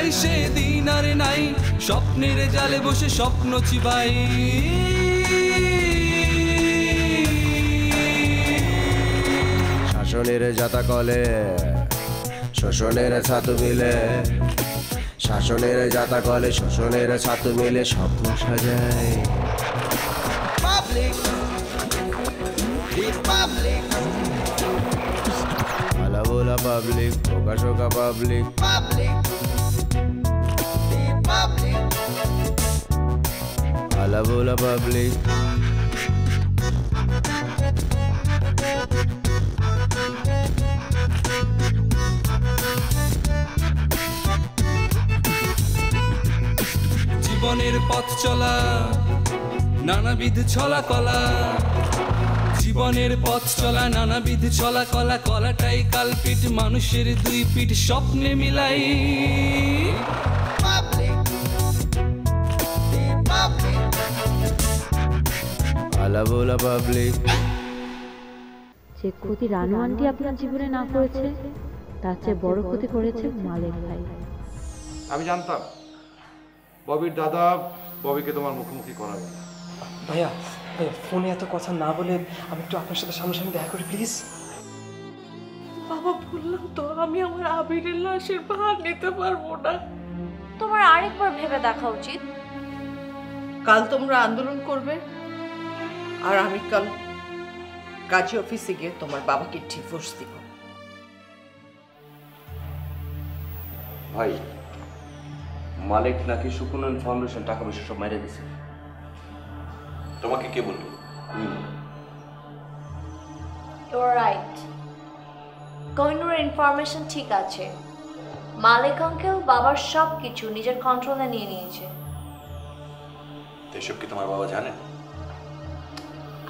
ভাই সেদিন আর নাই, স্বপ্নের জালে বসে স্বপ্ন চিবাই। শাসনের জাতা কলে শোষণের ছাতু মিলে, শাসনের জাতা কলে শোষণের ছাতু মিলে স্বপ্ন সাজায়। আলা বোলা পাবলিক, বোকা শোকা পাবলিক, আলা বোলা পাবলিক। জীবনের পথ চলা নানাবিধ ছলা কলা, জীবনের পথ চলা নানাবিধ ছলা কলা, কলাটাই কালপিট মানুষের দুই পিঠ স্বপ্নে মিলাই। আলা বোলা পাবলিক। যে ক্ষতি রানু আন্টি আপনার জীবনে না করেছে, তার চেয়ে বড় ক্ষতি করেছে মালেক ভাই। আমি জানতাম ববির দাদা ববিকে তোমার মুখোমুখি করাবে না। ভাইয়া ভাইয়া ফোনে এত কথা না বলে আমি একটু আপনার সাথে সামনাসামনি দেখা করি প্লিজ। বাবা বললাম তো আমি আমার আবিরের লাশের ভার নিতে পারবো না। তোমার আরেকবার ভেবে দেখা উচিত। কাল তোমরা আন্দোলন করবে আর আমি কাল কাজী অফিসে গিয়ে তোমার বাবাকে ডিভোর্স দিব। ভাই মালিক নাকি সুকুনন ফাউন্ডেশন টাকা পয়সা সব মেরে দিছে। তোমাকে কে বললো? You're right. কোহিনুরের ইনফরমেশন ঠিক আছে। মালিক আঙ্কেল বাবার সব কিছু নিজের কন্ট্রোলে নিয়ে নিয়েছে। এসব কি তোমার বাবা জানে?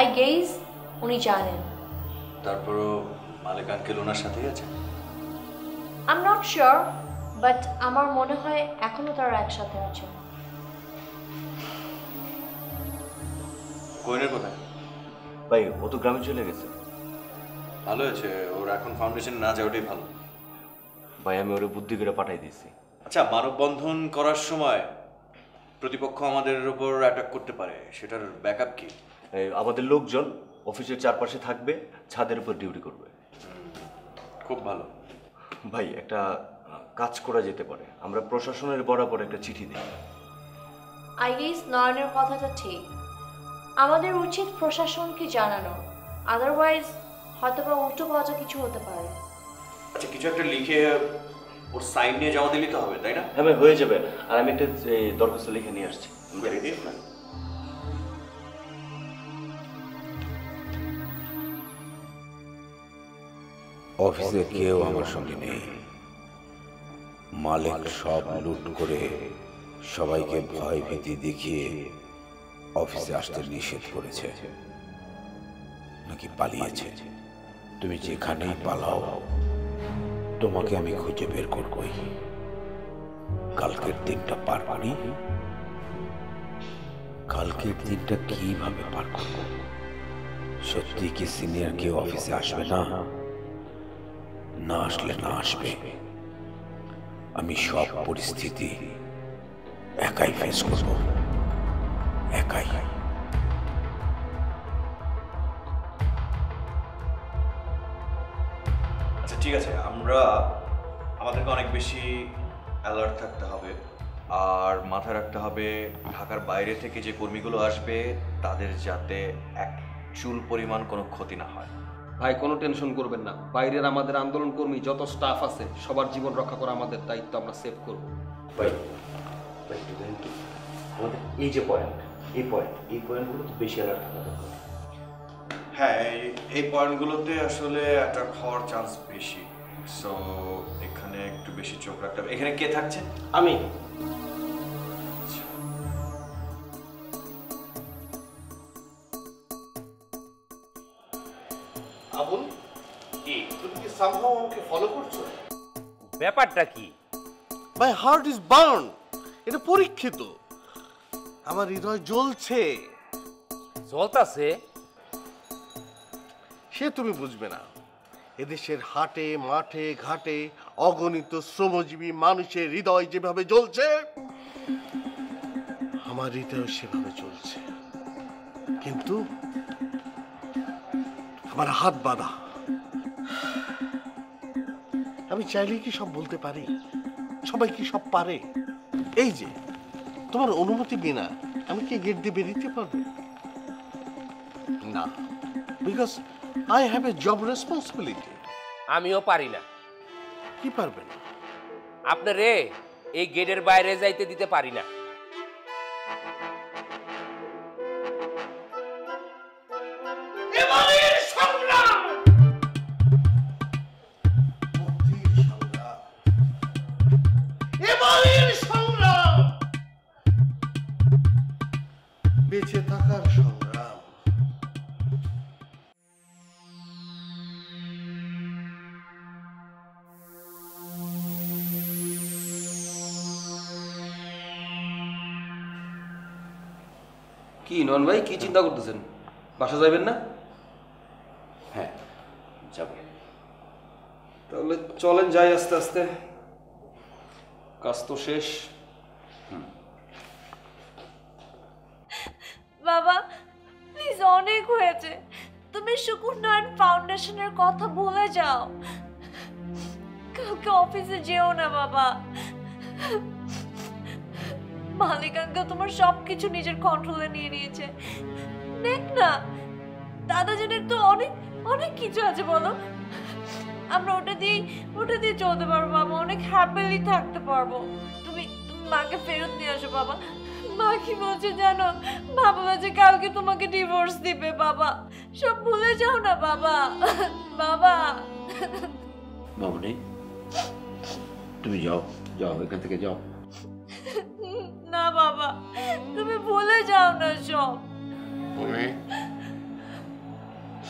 I guess উনি জানেন। তারপরও মালিক আঙ্কেল ওনার সাথেই আছে? I'm not sure, but আমার মনে হয় এখনো তারা একসাথে আছে। কোহিনুর কোথায়? ভাই ও তো গ্রামে চলে গেছে। ভালো হয়েছে, ওর এখন ফাউন্ডেশন না যাওয়াটাই ভালো। ভাই আমি ওরে বুদ্ধি করে পাঠাই দিয়েছি। আচ্ছা, মানববন্ধন করার সময় প্রতিপক্ষ আমাদের উপর অ্যাটাক করতে পারে, সেটার ব্যাকআপ কি? আমাদের লোকজন অফিসের চারপাশে থাকবে, ছাদের উপর ডিউটি করবে। খুব ভালো। ভাই একটা কাজ করা যেতে পারে, আমরা প্রশাসনের বরাবর একটা চিঠি দিই। I guess নয়নের কথাটা ঠিক। আমাদের উচিত প্রশাসনকে জানানো, আদারওয়াইজ হয়তোবা উল্টো পাল্টা কিছু হতে পারে। আচ্ছা, কিছু একটা লিখে ওর সাইন নিয়ে জমা দিলেই তো হবে, তাই না? হ্যাঁ ভাই, হয়ে যাবে। আর আমি একটা দরখাস্ত লিখে নিয়ে আসছি। অফিসে কেউ আমার সঙ্গে নেই। মালিক সব লুট করে সবাইকে ভয় ভীতি দেখিয়ে অফিসে আসতে নিষেধ করেছে, নাকি পালিয়েছে। তুমি যেখানেই পালাও তোমাকে আমি খুঁজে বের করবই। কালকের দিনটা পার করি। কালকের দিনটা কিভাবে পার করব? সত্যি কি সিনিয়র কেউ অফিসে আসবে না? না আসলে না আসবে, আমি সব পরিস্থিতি একাই ফেস করব, একাই। আচ্ছা ঠিক আছে, আমাদেরকে অনেক বেশি অ্যালার্ট থাকতে হবে, আর মাথায় রাখতে হবে ঢাকার বাইরে থেকে যে কর্মীগুলো আসবে তাদের যাতে এক চুল পরিমাণ কোনো ক্ষতি না হয়। ভাই কোনো টেনশন করবেন না, বাইরের আমাদের আন্দোলন কর্মী যত স্টাফ আছে সবার জীবন রক্ষা করা আমাদের দায়িত্ব, আমরা সেভ করব। ভাই আমাদের এই যে এই পয়েন্টগুলো তো বেশি অ্যালার্ট থাকা দরকার। হ্যাঁ, এই পয়েন্টগুলোতে আসলে অ্যাটাক হওয়ার চান্স বেশি, সো এখানে একটু বেশি চোখ রাখতে হবে। এখানে কে থাকছে? আমি। আবুল, কি তুমি কি সামহাও আমাকে ফলো করছো? ব্যাপারটা কি? My heart is burn. এটা পরীক্ষিত। আমার হৃদয় জ্বলছে। জ্বলতাছে? সে তুমি বুঝবে না। এদেশের হাটে মাঠে ঘাটে অগণিত শ্রমজীবী মানুষের হৃদয় যেভাবে জ্বলছে, আমার হৃদয় সেভাবে চলছে, কিন্তু আমার হাত বাঁধা। আমি চাইলেই কি সব বলতে পারি? সবাই কি সব পারে? এই যে তোমার অনুমতি বিনা আমি কি গেট দিয়ে বেরিয়ে পারবো না? Because I have a job responsibility. আমিও পারি না। কি পারবেন? আপনারে এই গেটের বাইরে যাইতে দিতে পারি না। বেঁচে থাকার সংগ্রাম। কি নন ভাই, কি চিন্তা করতেছেন? বাসা যাবেন না? হ্যাঁ যাব। তাহলে চলেন যাই আস্তে আস্তে, কাজ তো শেষ। বাবা প্লিজ, অনেক হয়েছে। তুমি সুকুন্নয়ন ফাউন্ডেশনের কথা ভুলে যাও। কালকে অফিসে যেও না বাবা। মালিক আঙ্কেল তোমার সবকিছু নিজের কন্ট্রোলে নিয়ে নিয়েছে। দেখ না, দাদাজানের তো অনেক অনেক কিছু আছে বলো। আমরা ওটা দিয়ে চলতে পারবো বাবা, অনেক হ্যাপিলি থাকতে পারবো। তুমি মাকে ফেরত নিয়ে আসো বাবা। মা কি বলছে জানো? বাবা বলছে কালকে তোমাকে ডিভোর্স দিবে। বাবা সব ভুলে যাও না বাবা। বাবা মামনি, তুমি যাও, যাও এখান থেকে যাও। না বাবা, তুমি ভুলে যাও না সব।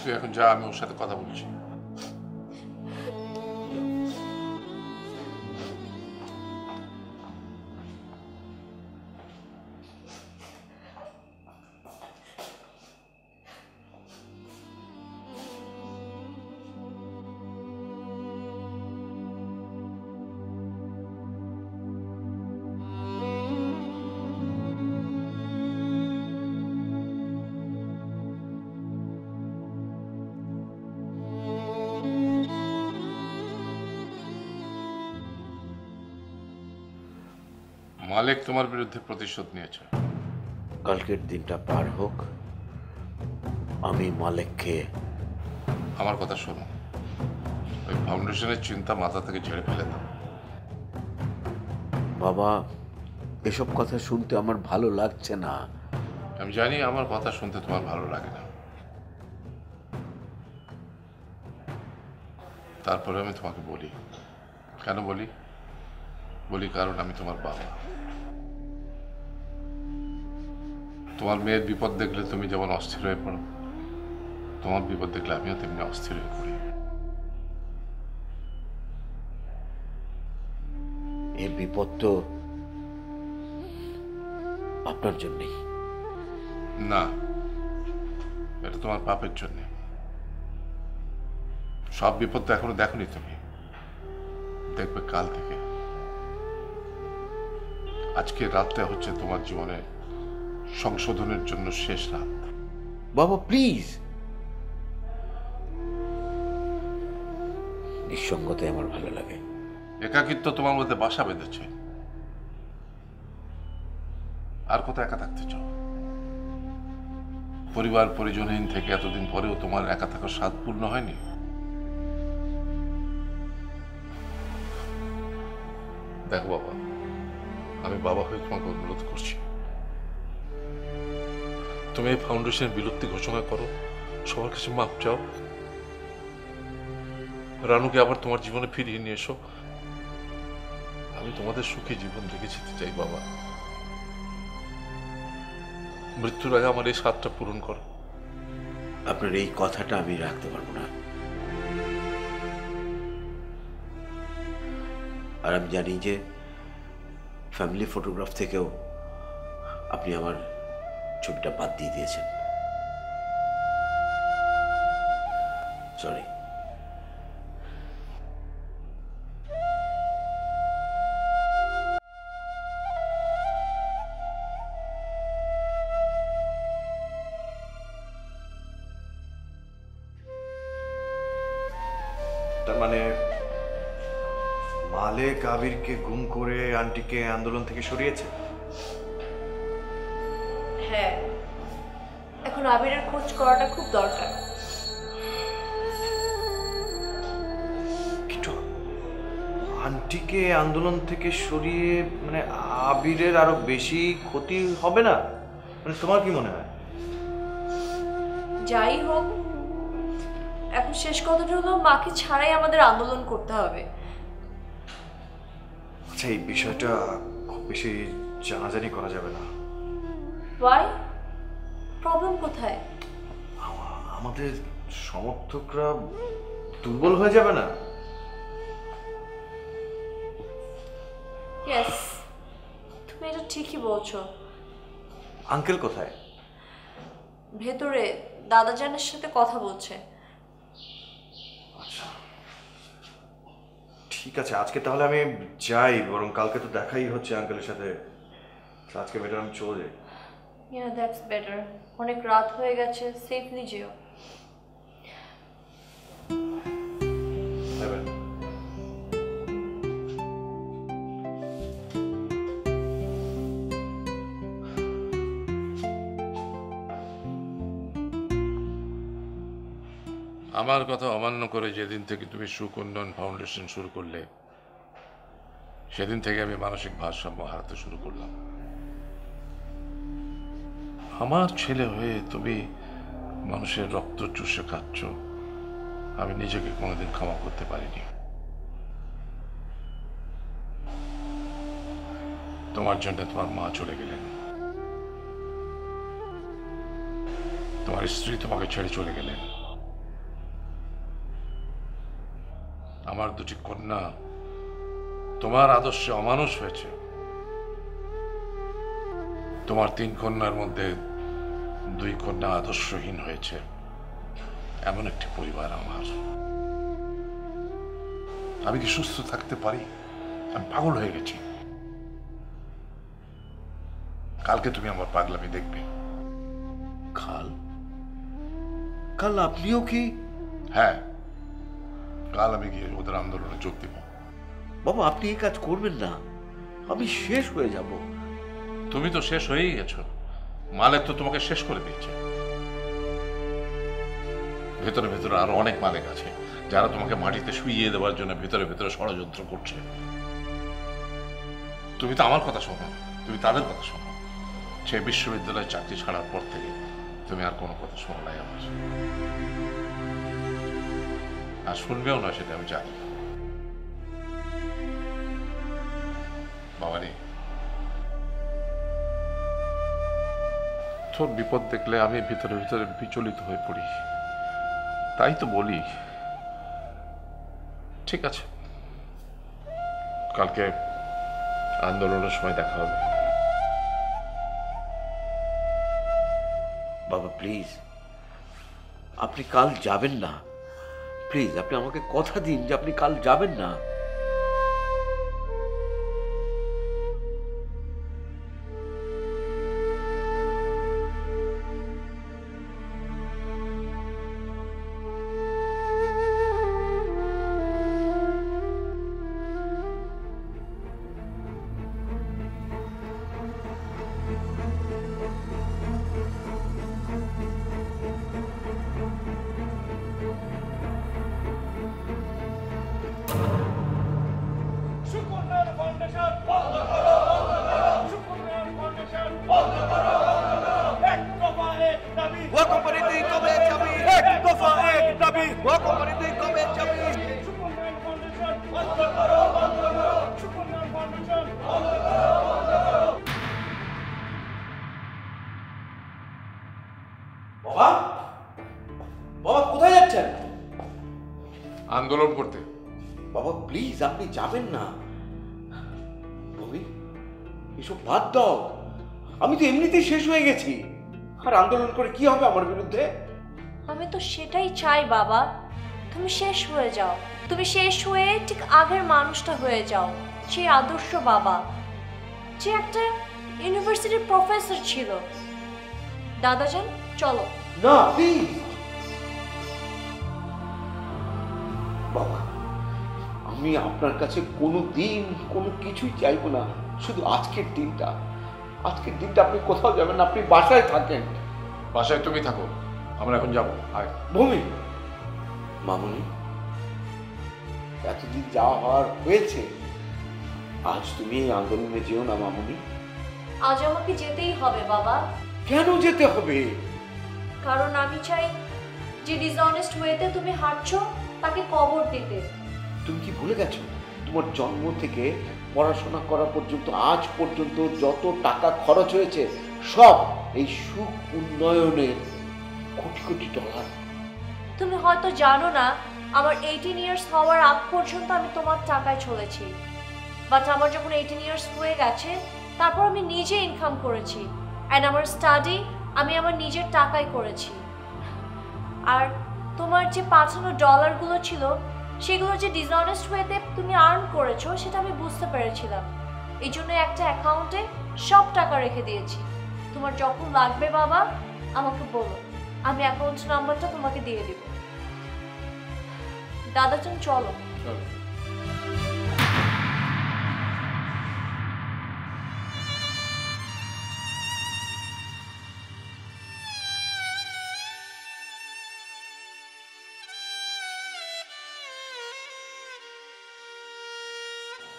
তুই এখন যা, আমি ওর সাথে কথা বলছি। মালিক তোমার বিরুদ্ধে প্রতিশোধ নিয়েছে। কালকের দিনটা পার হোক, আমি মালিককে। আমার কথা শোনো, ওই ফাউন্ডেশনের চিন্তা মাথা থেকে ঝেড়ে ফেলে দাও। বাবা, এসব কথা শুনতে আমার ভালো লাগছে না। আমি জানি আমার কথা শুনতে তোমার ভালো লাগে না, তারপরে আমি তোমাকে বলি। কেন বলি? কারণ আমি তোমার বাবা। তোমার মেয়ের বিপদ দেখলে তুমি যেমন অস্থির হয়ে পড়ো, তোমার বিপদ দেখলে আমিও তেমনি অস্থির হয়ে পড়ি। এই বিপদ তো আপনার জন্যই। না, এটা তোমার পাপের জন্য। সব বিপদ তো এখনো দেখোনি তুমি, দেখবে কাল থেকে। আজকে রাতটা হচ্ছে তোমার জীবনে সংশোধনের জন্য শেষ রাত। বাবা প্লিজ, নিঃসঙ্গতাই আমার ভালো লাগে। একাকিত্ব তোমার মধ্যে বাসা বেঁধেছে। আর কোথায় একা থাকতে চাও? পরিবার পরিজনহীন থেকে এতদিন পরেও তোমার একা থাকার স্বাদ পূর্ণ হয়নি? দেখো বাবা, আমি বাবা হয়ে তোমাকে অনুরোধ করছি, তুমি এই ফাউন্ডেশনের বিলুপ্তি ঘোষণা করো, সবার কাছে মাপ চাও, রানুকে আবার তোমার জীবনে ফিরিয়ে নিয়ে এসো। আমি তোমাদের সুখী জীবন রেখে যেতে চাই বাবা। মৃত্যুর আগে আমার এই স্বাদটা পূরণ করো। আপনার এই কথাটা আমি রাখতে পারবো না, আর আমি জানি যে ফ্যামিলি ফটোগ্রাফ থেকেও আপনি আমার ছবিটা বাদ দিয়ে দিয়েছেন। সরি। মানে মালেক আবিরকে গুম করে আন্টিকে আন্দোলন থেকে সরিয়েছে? হ্যাঁ, এখন আবিরের খোঁজ করাটা খুব দরকার। কিন্তু আন্টিকে আন্দোলন থেকে সরিয়ে মানে আবিরের আরো বেশি ক্ষতি হবে না? মানে তোমার কি মনে হয়? যাই হোক, এখন শেষ কথাটা হলো মাকে ছাড়াই আমাদের আন্দোলন করতে হবে। আচ্ছা, এই বিষয়টা খুব বেশি জানাজানি করা যাবে না। ওয়াই? প্রবলেম কোথায়? আমাদের সমর্থকরা দুর্বল হয়ে যাবে না? ইয়েস, তুমি এটা ঠিকই বলছো। আঙ্কেল কোথায়? ভেতরে দাদাজানের সাথে কথা বলছে। আচ্ছা, ঠিক আছে, আজকে তাহলে আমি যাই, বরং কালকে তো দেখাই হচ্ছে আঙ্কেলের সাথে। আজকে বেটার আমি চলে যাই। Yeah, that's better. অনেক রাত হয়ে গেছে, সেফলি যেও। আমার কথা অমান্য করে যেদিন থেকে তুমি সুকন্যন ফাউন্ডেশন শুরু করলে, সেদিন থেকে আমি মানসিক ভারসাম্য হারাতে শুরু করলাম। আমার ছেলে হয়ে তুমি মানুষের রক্ত চুষে খাচ্ছ, আমি নিজেকে কোনোদিন ক্ষমা করতে পারিনি। তোমার জন্য তোমার মা চলে গেলেন, তোমার স্ত্রী তোমাকে ছেড়ে চলে গেলেন, আমার দুটি কন্যা তোমার আদর্শে অমানুষ হয়েছে। তোমার 3 কন্যার মধ্যে 2 কন্যা আদর্শহীন হয়েছে। এমন একটি পরিবার আমার। আমি কি সুস্থ থাকতে পারি? আমি পাগল হয়ে গেছি। কালকে তুমি আমার পাগলামি দেখবে। কাল আপনিও কি? হ্যাঁ, কাল আমি গিয়ে ওদের আন্দোলনে যোগ দিব। বাবা, আপনি এই কাজ করবেন না, আমি শেষ হয়ে যাব। তুমি তো শেষ হয়েই গেছো। মালিক তো তোমাকে শেষ করে দিয়েছে। ভেতরে ভেতরে আরো অনেক মালিক আছে যারা তোমাকে মাটিতে শুইয়ে দেওয়ার জন্য ভেতরে ভেতরে ষড়যন্ত্র করছে। তুমি তো আমার কথা শোনো, তুমি তাদের কথা শোনো। সে বিশ্ববিদ্যালয়ে চাকরি ছাড়ার পর থেকে তুমি আর কোনো কথা শোনো নাই আমার, আর শুনবেও না, সেটা আমি জানি। বাবারে, তোর বিপদ দেখলে আমি ভিতরে ভিতরে বিচলিত হয়ে পড়ি। তাই তো বলি, ঠিক আছে, কালকে আন্দোলনের সময় দেখা হবে। বাবা প্লিজ, আপনি কাল যাবেন না। প্লিজ, আপনি আমাকে কথা দিন যে আপনি কাল যাবেন না। আন্দোলন করতে। বাবা প্লিজ, আপনি যাবেন না। এসব বাদ দাও, আমি তো এমনিতেই শেষ হয়ে গেছি। আর আন্দোলন করে কি হবে আমার বিরুদ্ধে? আমি তো সেটাই চাই বাবা, তুমি শেষ হয়ে যাও। তুমি শেষ হয়ে ঠিক আগের মানুষটা হয়ে যাও, সেই আদর্শ বাবা, যে একটা ইউনিভার্সিটির প্রফেসর ছিল। দাদাজান চলো। না প্লিজ বাবা, আমি আপনার কাছে কোনো দিন কোনো কিছুই চাইবো না, শুধু আজকের দিনটা আপনি কোথাও যাবেন না, আপনি বাসায় থাকেন। বাসায় তুমি থাকো, আমরা এখন যাবো। আয় ভূমি, মামুনি, এতদিন যাওয়া হওয়ার হয়েছে, আজ তুমি এই আন্দোলনে যেও না মামুনি। আজ আমাকে যেতেই হবে বাবা। কেন যেতে হবে? কারণ আমি চাই যে ডিসঅনেস্ট ওয়েতে তুমি হাঁটছো তাকে কবর দিতে। তুমি কি ভুলে গেছো তোমার জন্ম থেকে পড়াশোনা করা পর্যন্ত আজ পর্যন্ত যত টাকা খরচ হয়েছে সব এই সুখ উন্নয়নের কোটি কোটি ডলার। তুমি হয়তো জানো না আমার 18 ইয়ার্স হওয়ার আগ পর্যন্ত আমি তোমার টাকায় চলেছি, বাট আমার যখন 18 ইয়ার্স হয়ে গেছে তারপর আমি নিজে ইনকাম করেছি, অ্যান্ড আমার স্টাডি আমি আমার নিজের টাকায় করেছি। আর তোমার যে পাঠানো ডলারগুলো ছিল সেগুলো যে ডিসঅনেস্ট ওয়েতে তুমি আর্ন করেছো সেটা আমি বুঝতে পেরেছিলাম। এই জন্য একটা অ্যাকাউন্টে সব টাকা রেখে দিয়েছি। তোমার যখন লাগবে বাবা আমাকে বলো, আমি অ্যাকাউন্ট নাম্বারটা তোমাকে দিয়ে দিব। দাদা তুমি চলো।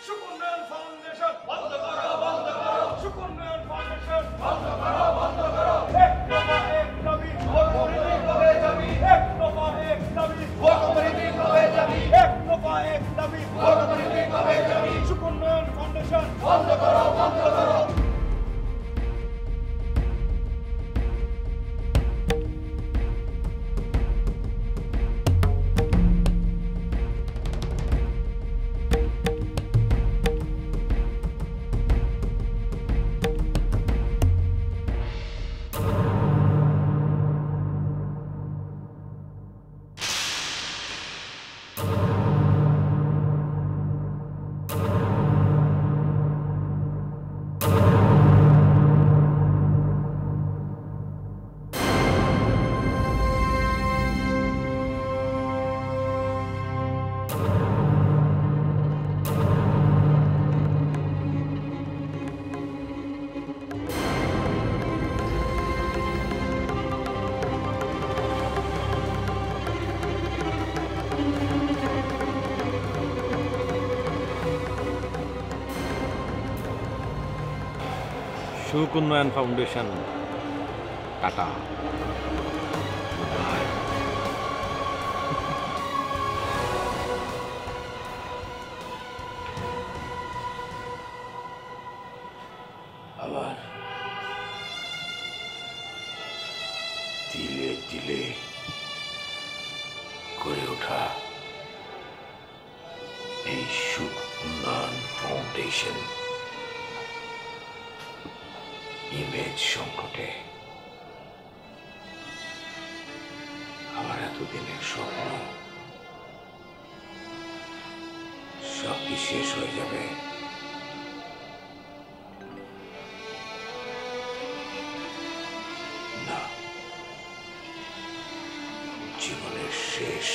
সুকন্যা ফাউন্ডেশন বন্ধ করো, বন্ধ করো। সুকন্যা ফাউন্ডেশন বন্ধ করো, বন্ধ করো। এক দফা এক দাবি, ভোটমরিদি কবে যাবি? এক দফা এক দাবি, ভোটমরিদি কবে যাবি? এক দফা এক দাবি, ভোটমরিদি কবে যাবি? সুকন্যা ফাউন্ডেশন বন্ধ করো, বন্ধ করো। সুখ উন্নয়ন ফাউন্ডেশন টাটা। আবার তিলে তিলে গড়ে ওঠা এই সুখ উন্নয়ন ফাউন্ডেশন ইমেজ সংকটে আমার এতদিনের স্বপ্ন সব কি শেষ হয়ে যাবে? না, জীবনের শেষ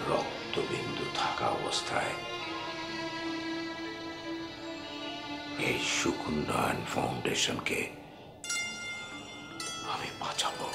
রক্তবিন্দু থাকা অবস্থায় এই সুখ উন্নয়ন ফাউন্ডেশনকে আমি বাঁচাবো।